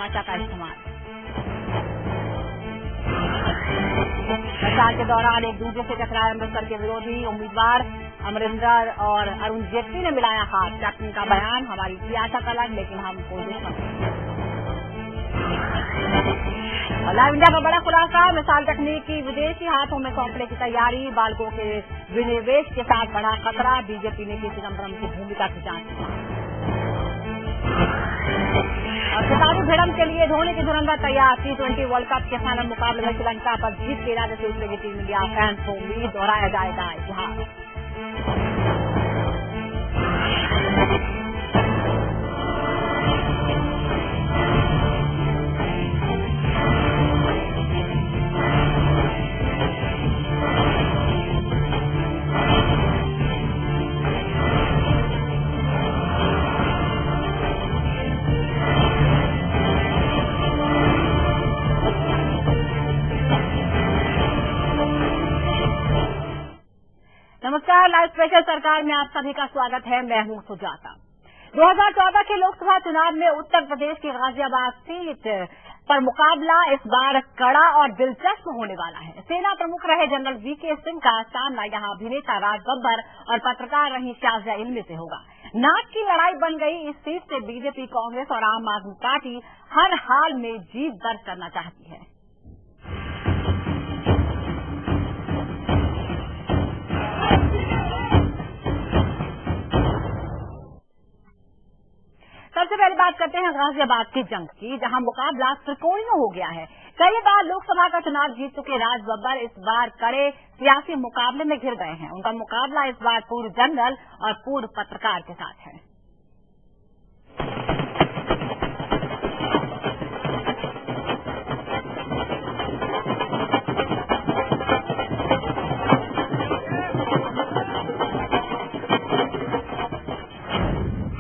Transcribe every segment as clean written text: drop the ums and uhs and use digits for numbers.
भाषा का इस्तेमाल। प्रचार के दौरान एक दूसरे से टकराए अमृतसर के विरोधी उम्मीदवार अमरिंदर और अरुण जेटली ने मिलाया हाथ। कैप्टन का बयान, हमारी सियासत अलग लेकिन हम कोई दुश्मन नहीं। और लाइव इंडिया का बड़ा खुलासा, मिसाल तकनीकी विदेशी हाथों में सौंपने की तैयारी, बालकों के विनिवेश के साथ बड़ा खतरा, बीजेपी ने की चिदम्बरम की भूमिका की जांच। और खिताबी भिड़ंत के लिए धोनी की धुरंधर तैयार। T20 वर्ल्ड कप के फाइनल मुकाबले में श्रीलंका पर जीत के इरादे से उतरेगी टीम इंडिया। फैंस को उम्मीद, दोहराया जाएगा इतिहास। नमस्कार, लाइव स्पेशल सरकार में आप सभी का स्वागत है। मैं हूं सुजाता। 2014 के लोकसभा चुनाव में उत्तर प्रदेश की गाजियाबाद सीट पर मुकाबला इस बार कड़ा और दिलचस्प होने वाला है। सेना प्रमुख रहे जनरल वीके सिंह का सामना यहां अभिनेता राज बब्बर और पत्रकार रही शाजिया इल्मी से होगा। नाक की लड़ाई बन गई इस सीट से बीजेपी, कांग्रेस और आम आदमी पार्टी हर हाल में जीत दर्ज करना चाहती है। सबसे पहले बात करते हैं गाजियाबाद की जंग की, जहां मुकाबला त्रिकोणीय हो गया है। कई बार लोकसभा का चुनाव जीत चुके राज बब्बर इस बार कड़े सियासी मुकाबले में घिर गए हैं। उनका मुकाबला इस बार पूर्व जनरल और पूर्व पत्रकार के साथ है।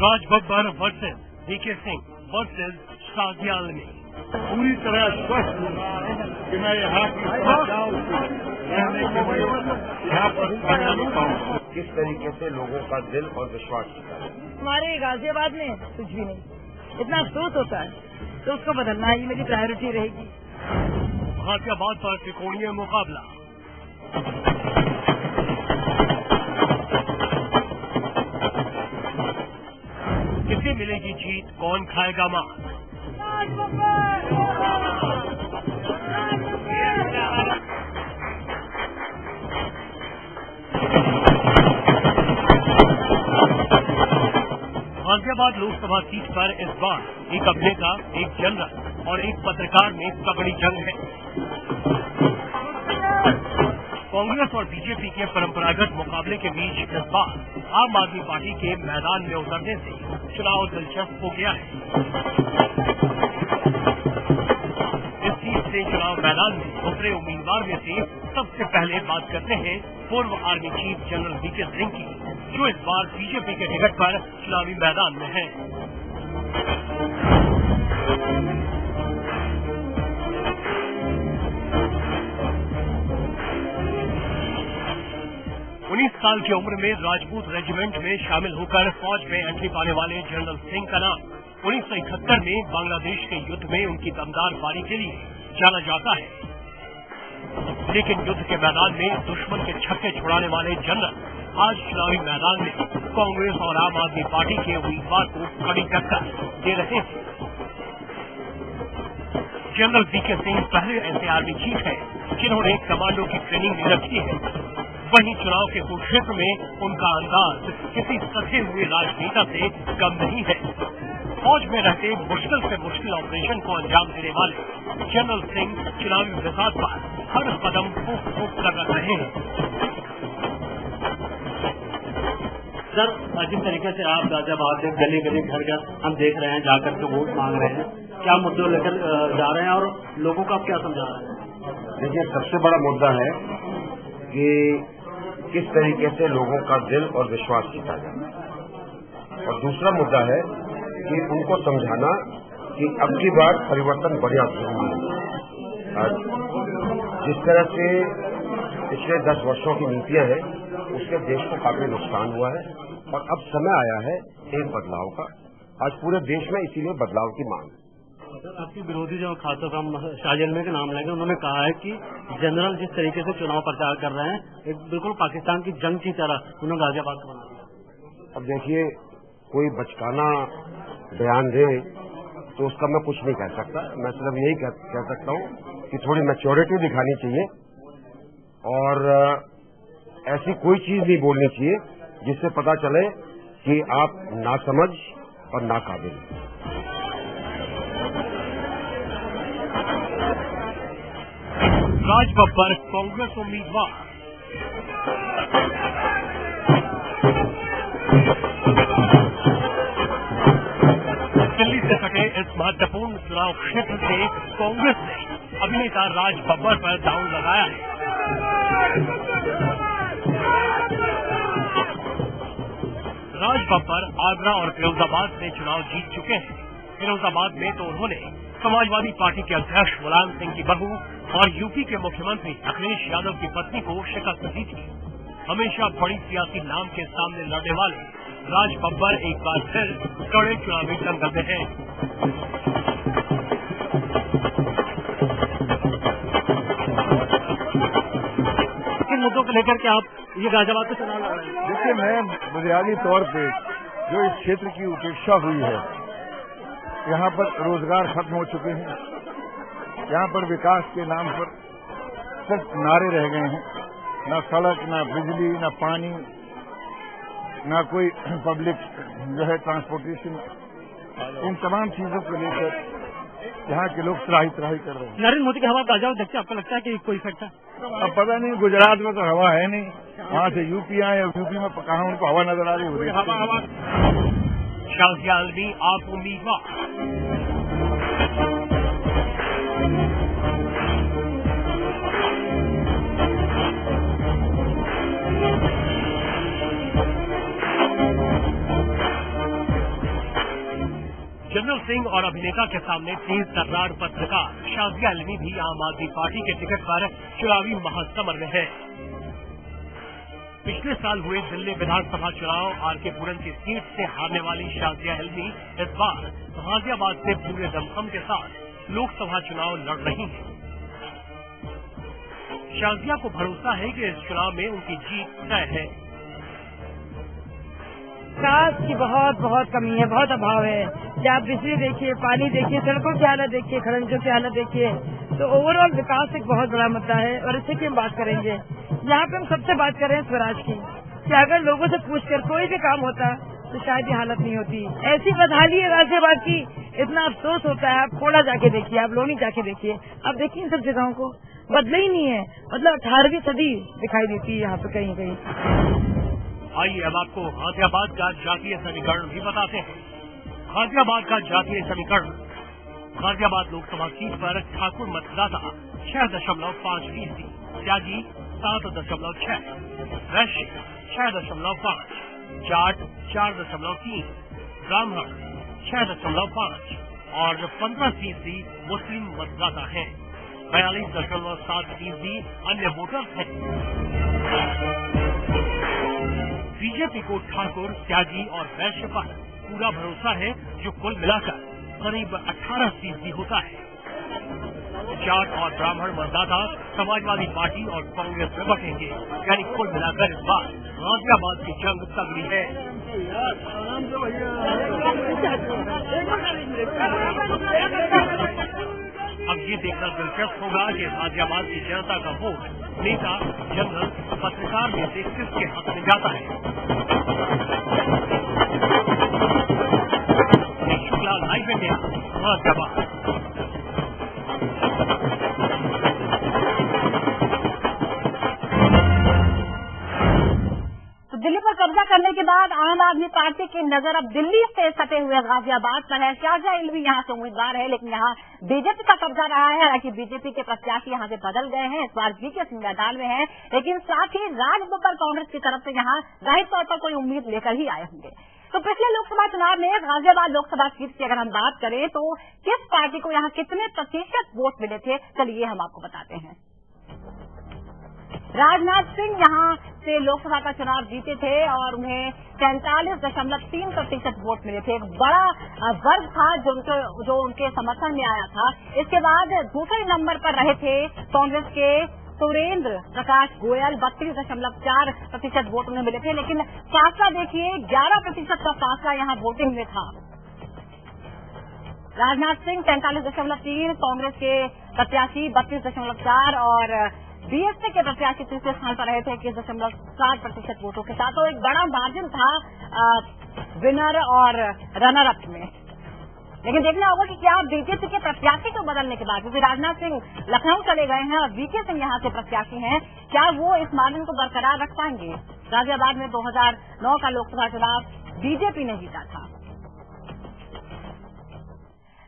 Raj Babbar versus VK Singh versus Shazia Ilmi. पूरी तरह स्पष्ट हूँ कि मैं यहाँ की समस्याओं से रहने के लिए यहाँ पर खड़ा नहीं पाऊंगा। किस तरीके से लोगों का दिल और विश्वास जीता है। हमारे गाजियाबाद में कुछ भी नहीं, इतना अफसोस होता है, तो उसको बदलना ही मेरी प्रायोरिटी रहेगी। गाजियाबाद पर त्रिकोणीय मुकाबला। किसे मिलेगी जीत, कौन खाएगा मार? गाजियाबाद लोकसभा सीट पर इस बार एक अभिनेता, एक जनरल और एक पत्रकार में तगड़ी जंग है। कांग्रेस और बीजेपी के परंपरागत मुकाबले के बीच इस बार आम आदमी पार्टी के मैदान में उतरने से चुनाव दिलचस्प हो गया है। इस सीट से चुनाव मैदान में उतरे उम्मीदवार में से सबसे पहले बात करते हैं पूर्व army chief general VK Singh की, जो इस बार बीजेपी के टिकट पर चुनावी मैदान में हैं। 19 साल की उम्र में राजपूत रेजिमेंट में शामिल होकर फौज में एंट्री पाने वाले जनरल सिंह का नाम 1971 में बांग्लादेश के युद्ध में उनकी दमदार पारी के लिए जाना जाता है। लेकिन युद्ध के मैदान में दुश्मन के छक्के छुड़ाने वाले जनरल आज चुनावी मैदान में कांग्रेस और आम आदमी पार्टी के उम्मीदवार को कड़ी टक्कर दे रहे हैं। जनरल वीके सिंह पहले ऐसे आर्मी चीफ हैं जिन्होंने कमांडो की ट्रेनिंग ले रखी है। वहीं चुनाव के कुरुक्षेत्र में उनका अंदाज किसी सधे हुए राजनेता से कम नहीं है। फौज में रहते मुश्किल से मुश्किल ऑपरेशन को अंजाम देने वाले जनरल सिंह चुनावी विवाद पर हर कदम फूंक कर रख रहे हैं। सर, जिस तरीके से आप गाजियाबाद में गली गली घर घर हम देख रहे हैं, जाकर के वोट मांग रहे हैं, क्या मुद्दों लेकर जा रहे हैं और लोगों को आप क्या समझा रहे हैं? देखिए, सबसे बड़ा मुद्दा है कि किस तरीके से लोगों का दिल और विश्वास जीता जाए, और दूसरा मुद्दा है कि उनको समझाना कि अब की बार परिवर्तन बढ़िया जरूरी है। जिस तरह से पिछले 10 वर्षों की नीतियां हैं, उससे देश को काफी नुकसान हुआ है और अब समय आया है एक बदलाव का। आज पूरे देश में इसीलिए बदलाव की मांग। आपकी विरोधी जो खासतौर पर हम शाहजी अलवी का नाम लेंगे, उन्होंने कहा है कि जनरल जिस तरीके से चुनाव प्रचार कर रहे हैं एक बिल्कुल पाकिस्तान की जंग की तरह उन्होंने गाजियाबाद को बना दिया। अब देखिए, कोई बचकाना बयान दे तो उसका मैं कुछ नहीं कह सकता। मैं सिर्फ यही कह सकता हूँ कि थोड़ी मैच्योरिटी दिखानी चाहिए और ऐसी कोई चीज नहीं बोलनी चाहिए जिससे पता चले कि आप नासमझ और नाकाबिल। राज बब्बर कांग्रेस उम्मीदवार। दिल्ली से सटे इस महत्वपूर्ण चुनाव क्षेत्र से कांग्रेस ने अभिनेता राज बब्बर पर दांव लगाया है। राज बब्बर आगरा और फिरोजाबाद से चुनाव जीत चुके हैं। फिरोजाबाद में तो उन्होंने समाजवादी पार्टी के अध्यक्ष मुलायम सिंह की बहू और यूपी के मुख्यमंत्री अखिलेश यादव की पत्नी को शिकस्त दी थी। हमेशा बड़ी सियासी नाम के सामने लड़ने वाले राज बब्बर एक बार फिर कड़े चुनावी दंगल में हैं। किन मुद्दों को लेकर के आप ये गाजियाबाद में चुनाव लड़ रहे हैं? देखिए, मैं बुनियादी तौर पे जो इस क्षेत्र की उपेक्षा हुई है, यहाँ पर रोजगार खत्म हो चुके हैं, यहाँ पर विकास के नाम पर सिर्फ नारे रह गए हैं, न सड़क, न बिजली, न पानी, न कोई पब्लिक जो है ट्रांसपोर्टेशन। इन तमाम चीजों को लेकर यहाँ के लोग त्राही कर रहे हैं। नरेंद्र मोदी की हवा गाजियाबाद देखते आपको लगता है कि कोई इफेक्ट है? अब पता नहीं, गुजरात में तो हवा है नहीं, वहाँ से यूपी आए और यूपी में कहाँ उनको हवा नजर आ रही होगी। शाहजी अलवी आप उम्मीदवार। जनरल सिंह और अभिनेता के सामने तेज तर्रार पत्रकार शाहजी अलवी भी आम आदमी पार्टी के टिकट पर चुनावी महासमर में है। पिछले साल हुए दिल्ली विधानसभा चुनाव आर के पुरन की सीट से हारने वाली शाहजिया अलवी इस बार गाजियाबाद से पूरे दमखम के साथ लोकसभा चुनाव लड़ रही हैं। शाहजिया को भरोसा है कि इस चुनाव में उनकी जीत तय है। विकास की बहुत कमी है, बहुत अभाव है। क्या आप बिजली देखिए, पानी देखिए, सड़कों की हालत देखिए, खरंजों की हालत देखिए, तो ओवरऑल विकास एक बहुत बड़ा मुद्दा है। और इससे की हम बात करेंगे, यहाँ पे हम सबसे बात कर रहे हैं स्वराज की, कि अगर लोगों से पूछकर कोई भी काम होता तो शायद ये हालत नहीं होती। ऐसी बदहाली है गाजियाबाद की, इतना अफसोस होता है। आप कोड़ा जाके देखिए, आप लोनी जाके देखिए, आप देखिए इन सब जगहों को, बदले ही नहीं है। मतलब 18वीं सदी दिखाई देती है यहाँ पे कहीं कहीं। आइए अब आपको गाजियाबाद का जातीय समीकरण भी बताते हैं। गाजियाबाद का जातीय समीकरण। गाजियाबाद लोकसभा सीट पर ठाकुर मतदाता 6.5%, त्यागी 7.6%, वैश्य 6.5%, जाट 4.3%, ब्राह्मण 6.5% और 15% मुस्लिम मतदाता हैं। 42.7% अन्य वोटर्स हैं। बीजेपी को ठाकुर, त्यागी और वैश्य पर पूरा भरोसा है, जो कुल मिलाकर करीब 18% होता है। जाट और ब्राह्मण मतदाता समाजवादी पार्टी और कांग्रेस में बटेंगे, यानी कुल मिलाकर इस बार गाजियाबाद की जंग तगड़ी है। अब ये देखना दिलचस्प होगा कि गाजियाबाद की जनता का वोट नेता, जनरल, पत्रकार में से किसके हक में जाता है। Shukla, live India, Ghaziabad. दिल्ली पर कब्जा करने के बाद आम आदमी पार्टी की नजर अब दिल्ली से सटे हुए गाजियाबाद पर है। शाहजिया अलवी यहाँ से उम्मीदवार है, लेकिन यहाँ बीजेपी का कब्जा रहा है। हालांकि बीजेपी के प्रत्याशी यहाँ से बदल गए हैं, इस बार जीके मैदान में है, लेकिन साथ ही राज बब्बर कांग्रेस की तरफ से यहाँ जाहिर तौर पर कोई उम्मीद लेकर ही आए होंगे। तो पिछले लोकसभा चुनाव में गाजियाबाद लोकसभा सीट की अगर हम बात करें तो किस पार्टी को यहाँ कितने प्रतिशत वोट मिले थे, चलिए हम आपको बताते हैं। राजनाथ सिंह यहाँ से लोकसभा का चुनाव जीते थे और उन्हें 43.3% वोट मिले थे। एक बड़ा वर्ग था जो उनके समर्थन में आया था। इसके बाद दूसरे नंबर पर रहे थे कांग्रेस के सुरेंद्र प्रकाश गोयल, 32.4% वोट उन्हें मिले थे। लेकिन फासला देखिए, 11% का फासला यहाँ वोटिंग में था। राजनाथ सिंह 43.3, कांग्रेस के प्रत्याशी 32.4 और बीएसपी के प्रत्याशी तीसरे स्थान पर रहे थे 21.7% वोटों के साथ। तो एक बड़ा मार्जिन था विनर और रनर अप में। लेकिन देखना होगा कि क्या बीजेपी के प्रत्याशी को बदलने के बाद, क्योंकि राजनाथ सिंह लखनऊ चले गए हैं और वीके सिंह यहां से प्रत्याशी हैं, क्या वो इस मार्जिन को बरकरार रख पाएंगे? गाजियाबाद में 2009 का लोकसभा चुनाव बीजेपी ने जीता था,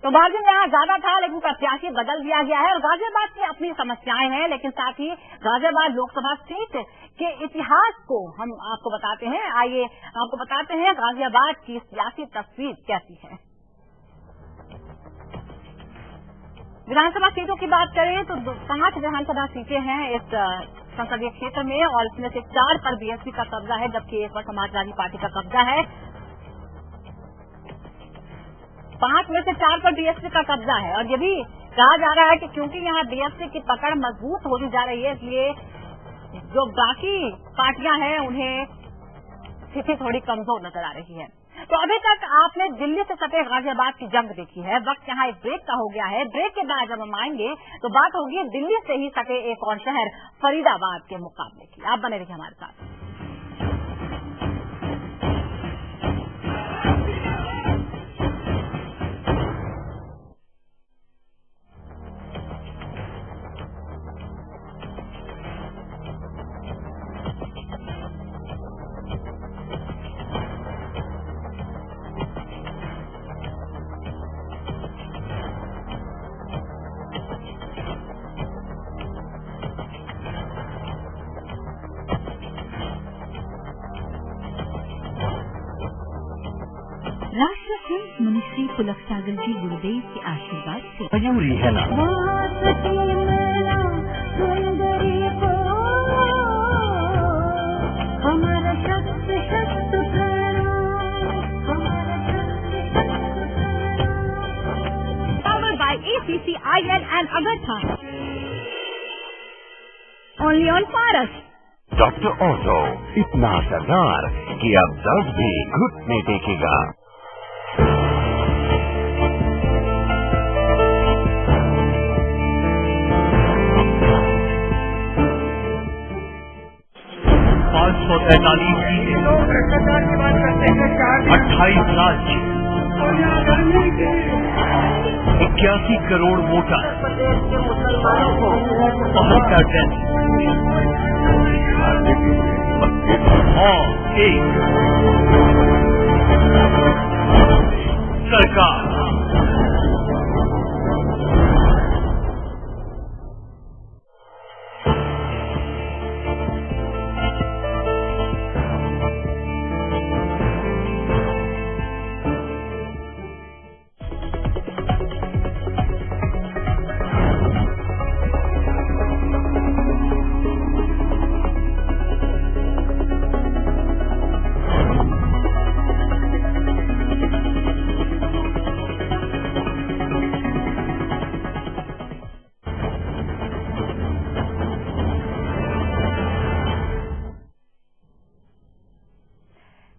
तो मार्जिन यहां ज्यादा था, लेकिन प्रत्याशी बदल दिया गया है। और गाजियाबाद की अपनी समस्याएं हैं, लेकिन साथ ही गाजियाबाद लोकसभा सीट के इतिहास को हम आपको बताते हैं। आइए आपको बताते हैं गाजियाबाद की सियासी तस्वीर कैसी है। विधानसभा सीटों की बात करें तो 5 विधानसभा सीटें हैं इस संसदीय क्षेत्र में और इसमें से 4 पर बीएसपी का कब्जा है, जबकि 1 पर समाजवादी पार्टी का कब्जा है। 5 में से 4 पर बीएसपी का कब्जा है और ये भी कहा जा रहा है कि क्योंकि यहाँ बीएसपी की पकड़ मजबूत होती जा रही है, इसलिए जो बाकी पार्टियां हैं उन्हें स्थिति थोड़ी कमजोर नजर आ रही है। तो अभी तक आपने दिल्ली से सटे गाजियाबाद की जंग देखी है। वक्त यहाँ एक ब्रेक का हो गया है। ब्रेक के बाद जब हम आएंगे तो बात होगी दिल्ली से ही सटे एक और शहर फरीदाबाद के मुकाबले की। आप बने रहिए हमारे साथ। राष्ट्र फिल्म मिनिस्ट्री पुलक सागर जी गुरुदेव के आशीर्वाद से मयूरी है ना हमारा शक्त Powered by ACC, IN and Agartha. Only on Paras. Doctor auto इतना असरदार कि अब दर्द भी घुटने टेकेगा। भ्रष्टाचार की बात करते हैं, 28 राज्य, 81 करोड़ वोटर, 72 डेथ और एक सरकार।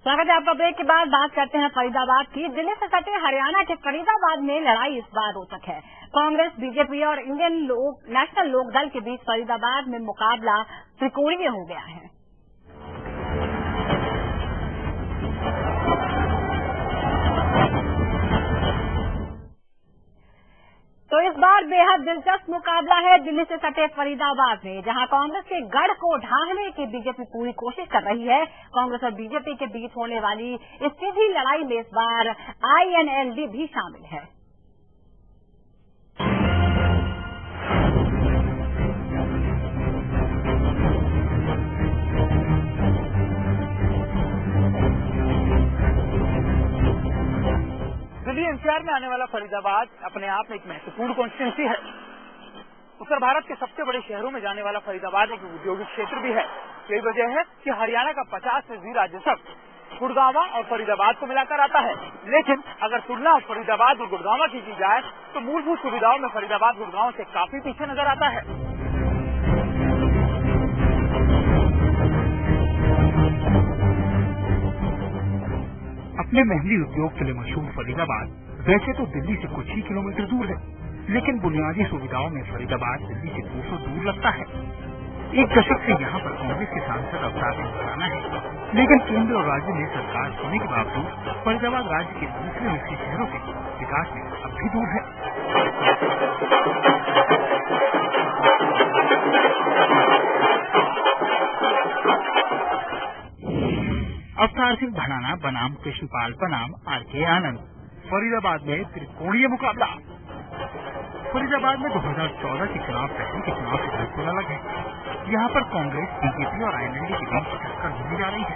स्वागत है आपका। ब्रेक के बाद बात करते हैं फरीदाबाद की। दिल्ली से सटे हरियाणा के फरीदाबाद में लड़ाई इस बार रोचक है। कांग्रेस, बीजेपी और इंडियन नेशनल लोकदल के बीच फरीदाबाद में मुकाबला त्रिकोणीय हो गया है। तो इस बार बेहद दिलचस्प मुकाबला है दिल्ली से सटे फरीदाबाद में, जहां कांग्रेस के गढ़ को ढाहने की बीजेपी पूरी कोशिश कर रही है। कांग्रेस और बीजेपी के बीच होने वाली इस सीधी लड़ाई में इस बार INLD भी शामिल है। दिल्ली NCR में आने वाला फरीदाबाद अपने आप में एक महत्वपूर्ण कॉन्स्टिट्यूंसी है। उत्तर भारत के सबसे बड़े शहरों में जाने वाला फरीदाबाद एक औद्योगिक क्षेत्र भी है। यही वजह है कि हरियाणा का 50% राजस्व गुड़गांव और फरीदाबाद को मिलाकर आता है। लेकिन अगर तुलना फरीदाबाद और गुड़गांव की जाए तो मूलभूत सुविधाओं में फरीदाबाद गुड़गांव से काफी पीछे नजर आता है। अपने मेहंदी उद्योग के लिए मशहूर फरीदाबाद वैसे तो दिल्ली से कुछ ही किलोमीटर दूर है, लेकिन बुनियादी सुविधाओं में फरीदाबाद दिल्ली से 200 दूर लगता है। एक दशक से यहाँ पर कांग्रेस के सांसद अवतार सिंह भड़ाना है, लेकिन केंद्र और राज्य में सरकार होने के बावजूद फरीदाबाद राज्य के दूसरे विकसित शहरों के विकास में अब भी दूर है। अवतार सिंह भड़ाना बनाम कृष्णपाल बनाम आर.के. आनंद, फरीदाबाद में त्रिकोणीय मुकाबला। फरीदाबाद में 2014 के चुनाव पहले के चुनाव से बिल्कुल अलग है। यहाँ पर कांग्रेस, बीजेपी और आईएनएलडी के बीच टक्कर होने जा रही है।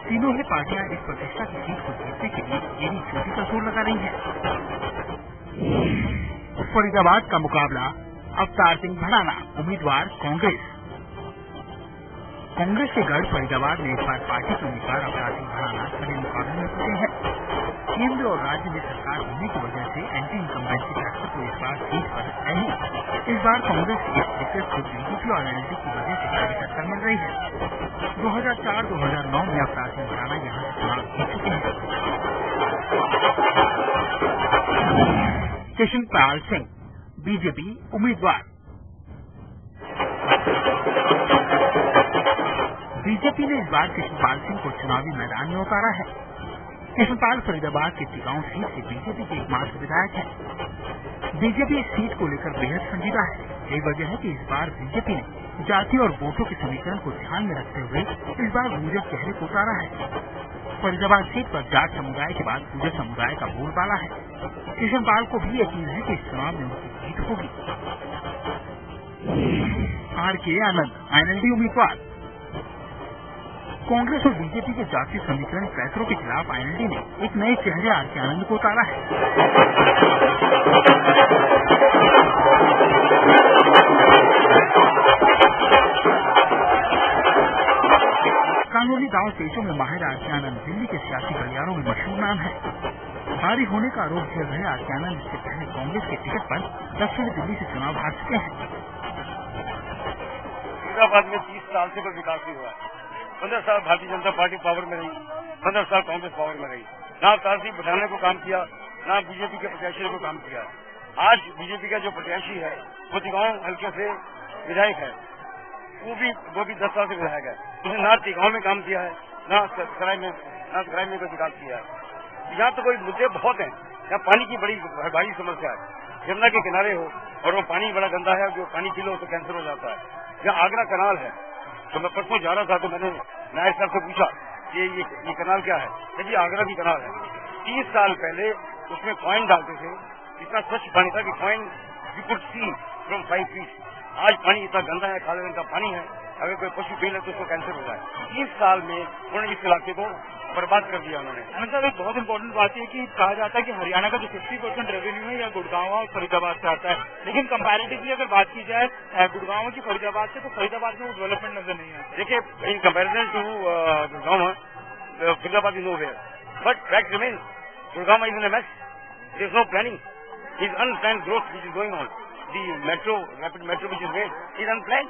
तीनों ही पार्टियां इस प्रतिष्ठा की सीट को जीतने के लिए एड़ी चोटी का जोर लगा रही है। फरीदाबाद का मुकाबला अवतार सिंह भड़ाना, उम्मीदवार कांग्रेस। कांग्रेस के गढ़ फरीदाबाद में इस बार पार्टी के उम्मीदवार अवतार सिंह भड़ाना कड़े मुकाबले में जुटे हैं। केंद्र और राज्य में सरकार होने की वजह से एंटी इनकम्बेंसी फैक्टर को इस बार सीट पर है ही। इस बार कांग्रेस की टिकट को बीजेपी और एनएलडी की वजह से कड़ी टक्कर मिल रही है। 2004-2009 में अवतार सिंह भड़ाना यहाँ से चुनाव जीत चुके हैं। कृष्णपाल सिंह, बीजेपी उम्मीदवार। बीजेपी ने इस बार कृष्णपाल सिंह को चुनावी मैदान में उतारा है। कृष्णपाल फरीदाबाद के टिकाऊ सीट से बीजेपी के एकमात्र विधायक हैं। बीजेपी इस सीट को लेकर बेहद संजीदा है। यही वजह है कि इस बार बीजेपी ने जाति और वोटों के समीकरण को ध्यान में रखते हुए इस बार गुर्जर चेहरे को उतारा है। फरीदाबाद सीट पर जाट समुदाय के बाद गुर्जर समुदाय का बोलबाला है। कृष्णपाल को भी यकीन है कि इस चुनाव में उनकी जीत होगी। आर.के. आनंद, आईएनएलडी उम्मीदवार। कांग्रेस और बीजेपी के जातीय समीकरण फैसलों के खिलाफ आईएनएलडी ने एक नए चेहरे आर.के. आनंद को उतारा है। कानूनी दांव पेचों में माहिर आर.के. आनंद दिल्ली के सियासी गलियारों में मशहूर नाम है। भारी होने का आरोप झेल रहे आर.के. आनंद इससे पहले कांग्रेस के टिकट पर दक्षिण दिल्ली से चुनाव हार चुके हैं। फरीदाबाद में 30 साल से कोई विकास नहीं हुआ। 15 साल भारतीय जनता पार्टी पावर में रही, 15 साल कांग्रेस पावर में रही। ना अवतार सिंह भड़ाना को काम किया, ना बीजेपी के प्रत्याशी को काम किया। आज बीजेपी का जो प्रत्याशी है वो टिकाऊ हल्के से विधायक है, वो भी 10 साल से विधायक है। उसने ना टिकाऊ में काम किया है, ना सराय में कोई विकास किया है। यहाँ तो कोई मुद्दे बहुत हैं। यहाँ पानी की बड़ी भारी समस्या है। यमुना के किनारे हो और वो पानी बड़ा गंदा है, जो पानी पी लो तो कैंसर हो जाता है। यहाँ आगरा कनाल है, तो मैं परसों जा रहा था तो मैंने नायक साहब से पूछा कि ये कनाल क्या है। जी आगरा की कनाल है। 30 साल पहले उसमें कॉइन डालते थे, इतना स्वच्छ पानी था कि coin you could see from 5 feet. आज पानी इतना गंदा है, काले रंग का पानी है, अगर कोई पशु पी ले तो उसको कैंसर हो जाए। 30 साल में उन्होंने इस इलाके को बर्बाद कर दिया उन्होंने। आनंद साहब, एक बहुत इंपॉर्टेंट बात है कि कहा जाता है कि हरियाणा का जो 50% रेवेन्यू है या गुड़गांव और फरीदाबाद से आता है, लेकिन कंपैरेटिवली अगर बात की जाए गुड़गांव की फरीदाबाद से, तो फरीदाबाद में वो डेवलपमेंट नजर नहीं आता। देखिए, in comparison to Gurgaon Faridabad is nowhere, but fact remains Gurgaon is in a mess. There is no planning, is unplanned growth which is going on. The metro, rapid metro which is made is unplanned.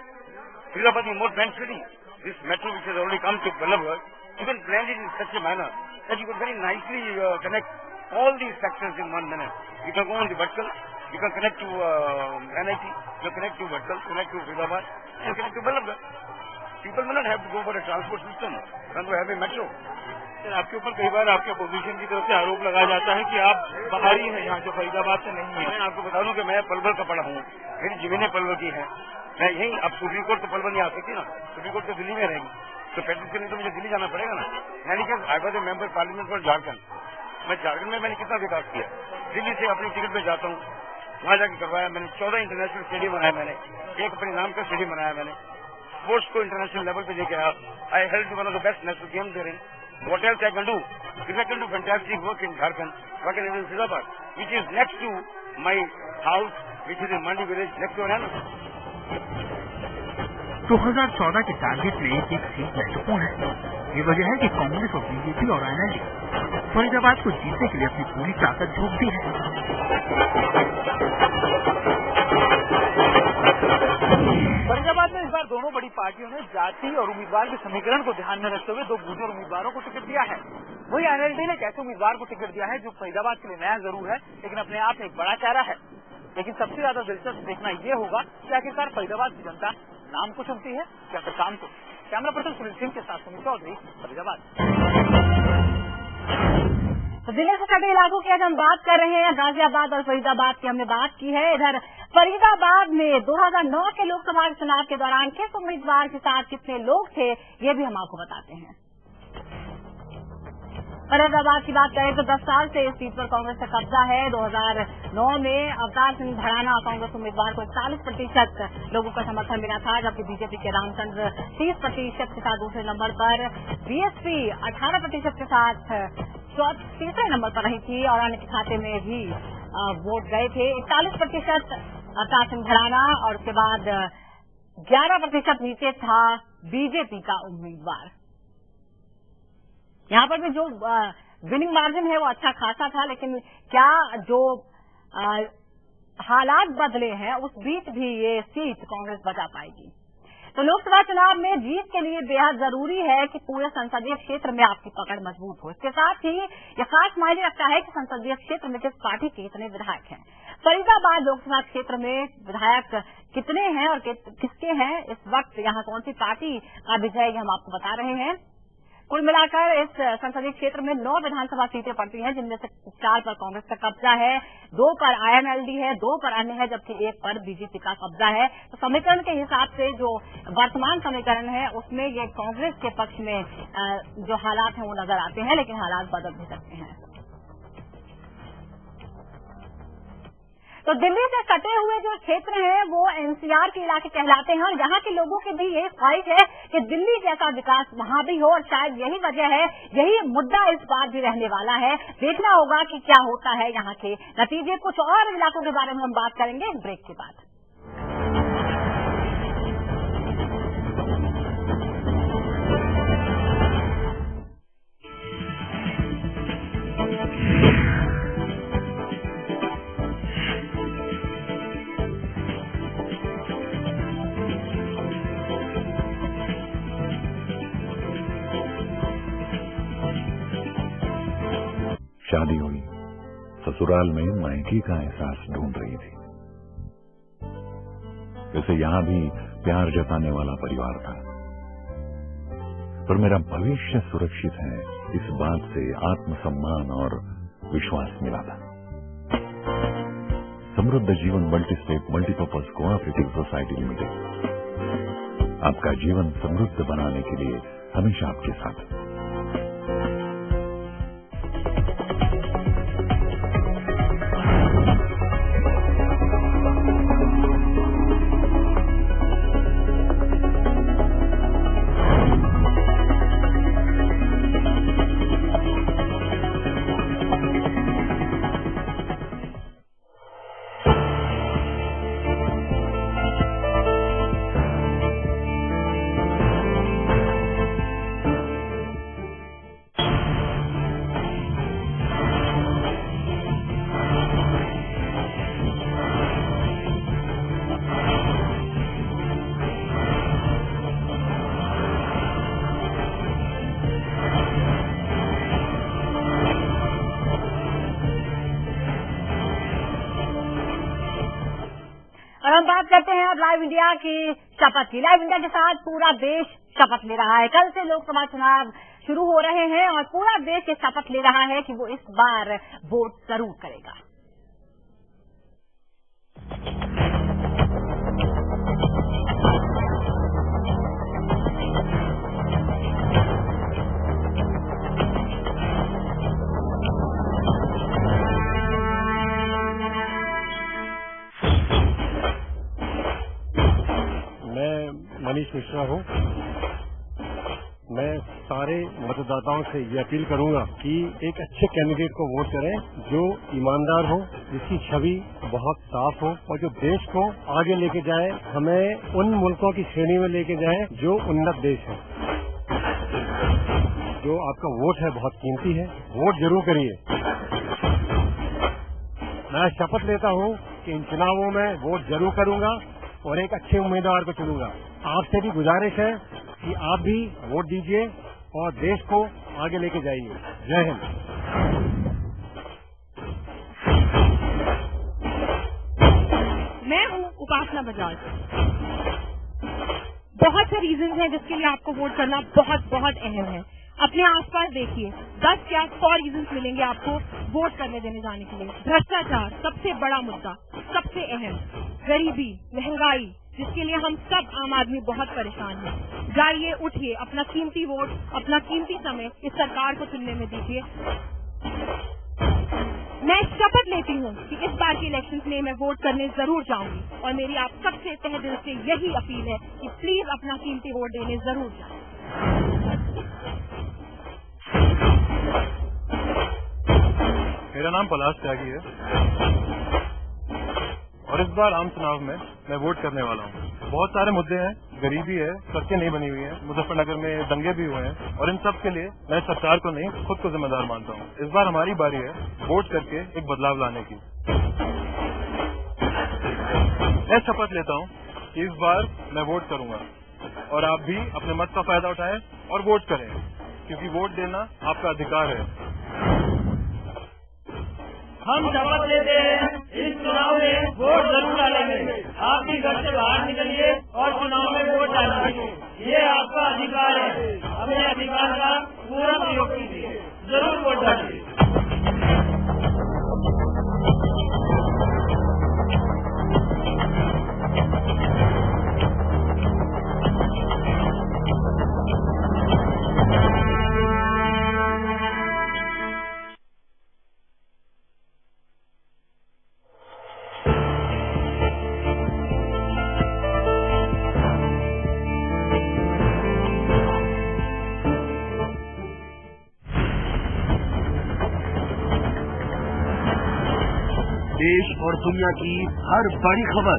Faridabat is more planned city. This metro which has already come to Ballabgarh, you can plan it in such a manner that you could very nicely connect all these sectors in one manner. You can go on the vertical, you can connect to NIT, you can connect to vertical, connect to Faridabat, and connect to Ballabgarh. People will not have to go for a transport system when we have a metro. Sir, आपके ऊपर कई बार आपके opposition की तरफ से आरोप लगाया जाता है कि आप बाहरी हैं, यहाँ जो फरीदाबाद से नहीं है। मैं आपको बता दूं कि मैं पलवल का पढ़ा हूँ, मेरी जमीनें पलवल की हैं। मैं यही, अब सुप्रीम कोर्ट तो पलवल नहीं आ सकती ना, सुप्रीम कोर्ट तो दिल्ली में रहेगी, तो प्रैक्टिस के लिए तो मुझे दिल्ली जाना पड़ेगा ना। यानी कि I was a member parliament for Jharkhand. मैं झारखंड में मैंने कितना विकास किया। दिल्ली से अपनी टिकट पे जाता हूँ, वहाँ जाके करवाया मैंने। 14 इंटरनेशनल स्टेडियम बनाया मैंने, एक अपने नाम का स्टेडियम बनाया मैंने। स्पोर्ट्स को इंटरनेशनल लेवल पे लेके आया। I held one of the best national game there in. What else I can do? If I can do fantastic work in Jharkhand, what can I do in Faisalabad, which is next to my house which is in Mandi village next door है ना। 2014 के target में एक seat महत्वपूर्ण है। ये वजह है कि कांग्रेस और बीजेपी और एनएलडी फरीदाबाद को जीतने के लिए अपनी पूरी ताकत झोंकती है। फरीदाबाद में इस बार दोनों बड़ी पार्टियों ने जाति और उम्मीदवार के समीकरण को ध्यान में रखते हुए 2 गुर्जर उम्मीदवारों को टिकट दिया है। वही एनएलडी ने एक ऐसे उम्मीदवार को टिकट दिया है जो फरीदाबाद के लिए नया जरूर है, लेकिन अपने आप में एक बड़ा चेहरा है। लेकिन सबसे ज्यादा दिलचस्प देखना ये होगा कि आखिरकार फरीदाबाद की जनता नाम को चुनती है या फिर काम को। कैमरा पर्सन सुनील सिंह के साथ सुनील चौधरी, फरीदाबाद। तो दिल्ली से सटे इलाकों की आज हम बात कर रहे हैं। गाजियाबाद और फरीदाबाद की हमने बात की है। इधर फरीदाबाद में 2009 के लोकसभा चुनाव के दौरान किस उम्मीदवार के साथ कितने लोग थे, ये भी हम आपको बताते हैं। फरीदाबाद की बात करें तो 10 साल से इस सीट पर कांग्रेस का कब्जा है। 2009 में अवतार सिंह भड़ाना कांग्रेस उम्मीदवार को 41% लोगों का समर्थन मिला था, जबकि बीजेपी के रामचंद्र 30% के साथ दूसरे नंबर पर, बीएसपी 18% के साथ तीसरे नंबर पर रही थी और अन्य के खाते में भी वोट गए थे। 41% अवतार सिंह भड़ाना और उसके बाद 11% नीचे था बीजेपी का उम्मीदवार। यहाँ पर भी जो विनिंग मार्जिन है वो अच्छा खासा था, लेकिन क्या जो हालात बदले हैं उस बीच भी ये सीट कांग्रेस बचा पाएगी। तो लोकसभा चुनाव में जीत के लिए बेहद जरूरी है कि पूरे संसदीय क्षेत्र में आपकी पकड़ मजबूत हो। इसके साथ ही यह खास मायने रखता है कि संसदीय क्षेत्र में किस पार्टी के कितने विधायक हैं। फरीदाबाद लोकसभा क्षेत्र में विधायक कितने हैं और किसके हैं, इस वक्त यहाँ कौन सी पार्टी का विजय हम आपको बता रहे हैं। कुल मिलाकर इस संसदीय क्षेत्र में 9 विधानसभा सीटें पड़ती हैं, जिनमें से 4 पर कांग्रेस का कब्जा है, 2 पर आईएनएलडी है, 2 पर अन्य है, जबकि 1 पर बीजेपी का कब्जा है। तो समीकरण के हिसाब से जो वर्तमान समीकरण है उसमें ये कांग्रेस के पक्ष में जो हालात हैं वो नजर आते हैं, लेकिन हालात बदल भी सकते हैं। तो दिल्ली से सटे हुए जो क्षेत्र हैं वो एनसीआर के इलाके कहलाते हैं और यहाँ के लोगों की भी यही ख्वाहिश है कि दिल्ली जैसा विकास वहाँ भी हो और शायद यही वजह है, यही मुद्दा इस बार भी रहने वाला है। देखना होगा कि क्या होता है यहाँ के नतीजे। कुछ और इलाकों के बारे में हम बात करेंगे इस ब्रेक के बाद। शादी हुई, ससुराल में मायके का एहसास ढूंढ रही थी। वैसे यहां भी प्यार जताने वाला परिवार था, पर मेरा भविष्य सुरक्षित है इस बात से आत्मसम्मान और विश्वास मिला था। समृद्ध जीवन multi state multipurpose cooperative society limited आपका जीवन समृद्ध बनाने के लिए हमेशा आपके साथ। और हम बात करते हैं अब लाइव इंडिया की शपथ की। लाइव इंडिया के साथ पूरा देश शपथ ले रहा है। कल से लोकसभा चुनाव शुरू हो रहे हैं और पूरा देश ये शपथ ले रहा है कि वो इस बार वोट जरूर करेगा। मैं मनीष मिश्रा हूँ। मैं सारे मतदाताओं से ये अपील करूंगा कि एक अच्छे कैंडिडेट को वोट करें जो ईमानदार हो, जिसकी छवि बहुत साफ हो और जो देश को आगे लेके जाए, हमें उन मुल्कों की श्रेणी में लेके जाए जो उन्नत देश है। जो आपका वोट है बहुत कीमती है, वोट जरूर करिए। मैं शपथ लेता हूं कि इन चुनावों में वोट जरूर करूंगा और एक अच्छे उम्मीदवार को चुनूंगा। आपसे भी गुजारिश है कि आप भी वोट दीजिए और देश को आगे लेके जाइए। जय हिंद। मैं हूं उपासना बजाज। बहुत से रीजन हैं जिसके लिए आपको वोट करना बहुत बहुत अहम है। अपने आसपास देखिए, 10 क्या 100 रीजंस मिलेंगे आपको वोट करने देने जाने के लिए। भ्रष्टाचार सबसे बड़ा मुद्दा, सबसे अहम। गरीबी, महंगाई, जिसके लिए हम सब आम आदमी बहुत परेशान हैं। जाइए, उठिए, अपना कीमती वोट, अपना कीमती समय इस सरकार को चुनने में दीजिए। मैं शपथ लेती हूँ कि इस बार के इलेक्शंस में मैं वोट करने जरूर जाऊंगी और मेरी आप सबसे तहे दिल से यही अपील है कि प्लीज अपना कीमती वोट देने जरूर जाएं। मेरा नाम पलाश त्यागी है और इस बार आम चुनाव में मैं वोट करने वाला हूँ। बहुत सारे मुद्दे हैं, गरीबी है, सड़कें नहीं बनी हुई हैं, मुजफ्फरनगर में दंगे भी हुए हैं और इन सब के लिए मैं सरकार को नहीं, खुद को जिम्मेदार मानता हूँ। इस बार हमारी बारी है वोट करके एक बदलाव लाने की। मैं शपथ लेता हूँ कि इस बार मैं वोट करूंगा और आप भी अपने मत का फायदा उठाएं और वोट करें, क्योंकि वोट देना आपका अधिकार है। हम शपथ लेते हैं इस चुनाव में वोट जरूर डालेंगे। आप भी घर से बाहर निकलिए और चुनाव में वोट डालिए। ये आपका अधिकार है, अपने अधिकार का पूरा प्रयोग कीजिए, जरूर वोट डालिए। देश और दुनिया की हर बड़ी खबर,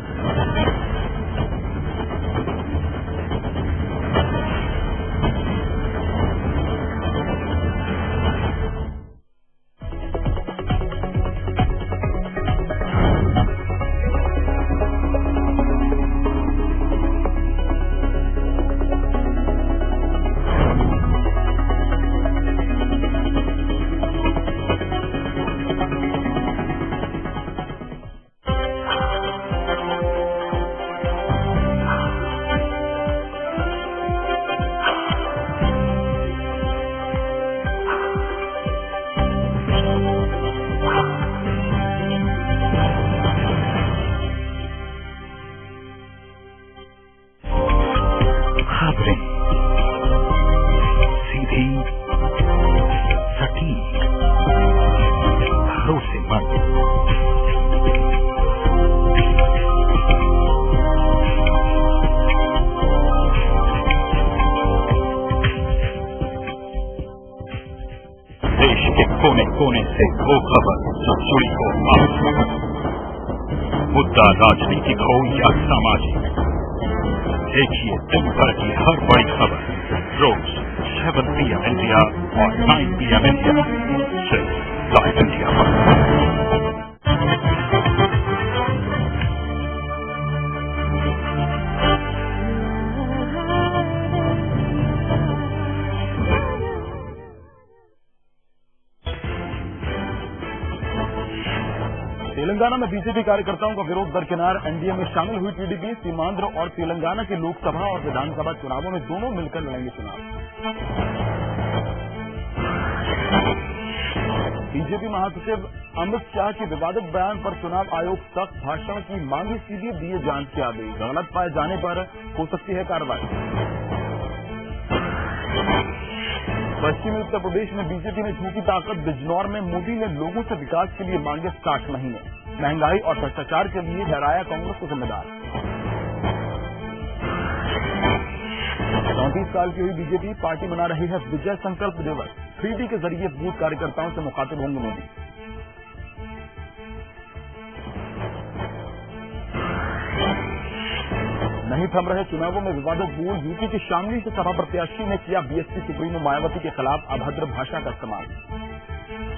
कोने कोने से वो खबर जो जुड़ी हो आपसे, मुद्दा राजनीतिक हो या सामाजिक, देखिए दिन भर की हर बड़ी खबर रोज 7 PM इंडिया और 9 PM इंडिया, सिर्फ लाइव इंडिया पर। तेलंगाना में बीजेपी कार्यकर्ताओं का विरोध दरकिनार। एनडीए में शामिल हुई टीडीपी सीमांध्र और तेलंगाना के लोकसभा और विधानसभा चुनावों में दोनों मिलकर लड़ेंगे चुनाव। बीजेपी महासचिव अमित शाह के विवादित बयान पर चुनाव आयोग सख्त भाषण की मांगी, सीबीआई जांच के आदेश। गलत पाए जाने पर हो सकती है कार्रवाई। पश्चिमी उत्तर प्रदेश में बीजेपी ने झूठी ताकत। बिजनौर में मोदी ने लोगों से विकास के लिए मांगे 60 महीने। महंगाई और भ्रष्टाचार के लिए ठहराया कांग्रेस को जिम्मेदार। 34 साल की हुई बीजेपी पार्टी मना रही है विजय संकल्प दिवस। 3D के जरिए बूथ कार्यकर्ताओं से मुखातिब होंगे मोदी। नहीं थम रहे चुनावों में विवादक बोल। यूपी की शामली से सपा प्रत्याशी ने किया बीएसपी सुप्रीमो मायावती के खिलाफ अभद्र भाषा का इस्तेमाल।